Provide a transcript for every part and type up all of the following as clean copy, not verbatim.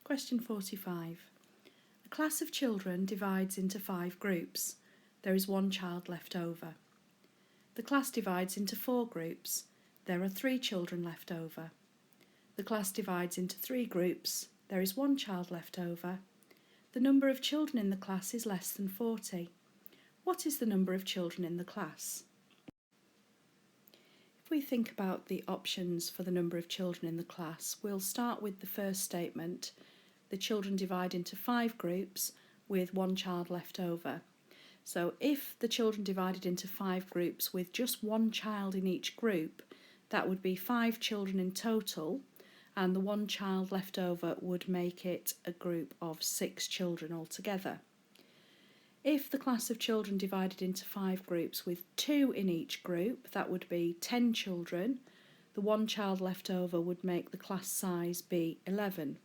Question 45. A class of children divides into 5 groups. There is 1 child left over. The class divides into 4 groups. There are 3 children left over. The class divides into 3 groups. There is 1 child left over. The number of children in the class is less than 40. What is the number of children in the class? If we think about the options for the number of children in the class, we'll start with the first statement. The children divide into 5 groups with 1 child left over. So if the children divided into 5 groups with just 1 child in each group, that would be 5 children in total, and the 1 child left over would make it a group of 6 children altogether. If the class of children divided into 5 groups with 2 in each group, that would be 10 children. The 1 child left over would make the class size be 11.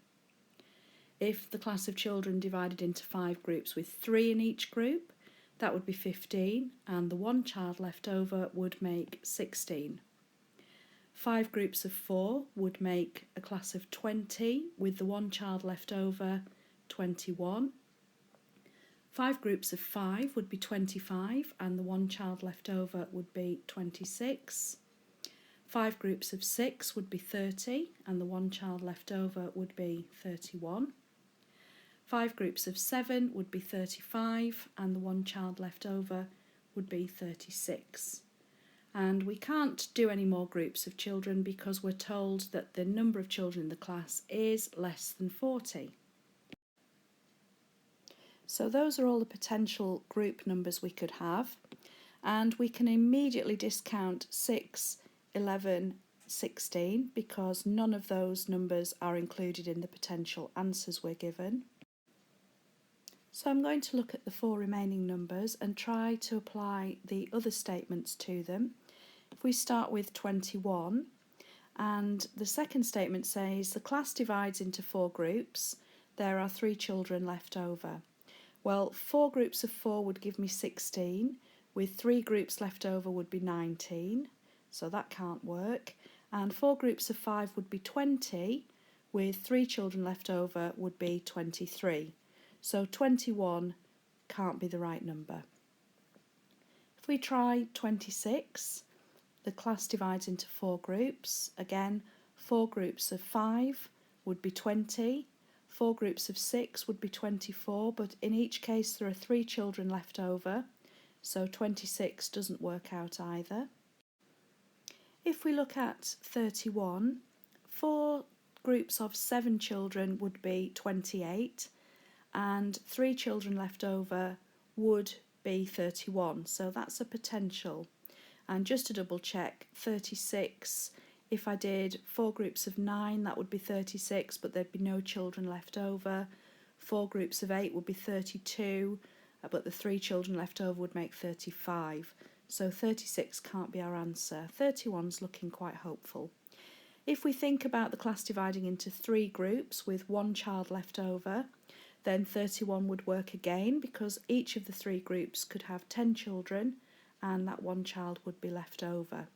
If the class of children divided into 5 groups with 3 in each group, that would be 15, and the 1 child left over would make 16. 5 groups of 4 would make a class of 20, with the 1 child left over, 21. 5 groups of 5 would be 25, and the 1 child left over would be 26. 5 groups of 6 would be 30, and the 1 child left over would be 31. 5 groups of 7 would be 35, and the 1 child left over would be 36. And we can't do any more groups of children because we're told that the number of children in the class is less than 40. So those are all the potential group numbers we could have, and we can immediately discount 6, 11, 16 because none of those numbers are included in the potential answers we're given. So I'm going to look at the 4 remaining numbers and try to apply the other statements to them. If we start with 21, and the second statement says the class divides into 4 groups, there are 3 children left over. Well, 4 groups of 4 would give me 16, with 3 groups left over would be 19, so that can't work, and 4 groups of 5 would be 20, with 3 children left over would be 23. So 21 can't be the right number. If we try 26, the class divides into 4 groups. Again, 4 groups of 5 would be 20, 4 groups of 6 would be 24, but in each case there are 3 children left over, so 26 doesn't work out either. If we look at 31, 4 groups of 7 children would be 28, and 3 children left over would be 31, so that's a potential. And just to double check, 36, if I did 4 groups of 9 that would be 36, but there'd be no children left over. 4 groups of 8 would be 32, but the 3 children left over would make 35, so 36 can't be our answer. 31's looking quite hopeful. If we think about the class dividing into 3 groups with 1 child left over, then 31 would work again because each of the 3 groups could have 10 children and that 1 child would be left over.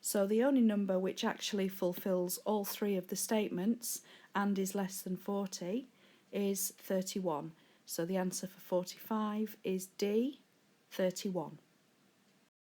So the only number which actually fulfills all 3 of the statements and is less than 40 is 31. So the answer for 45 is D, 31.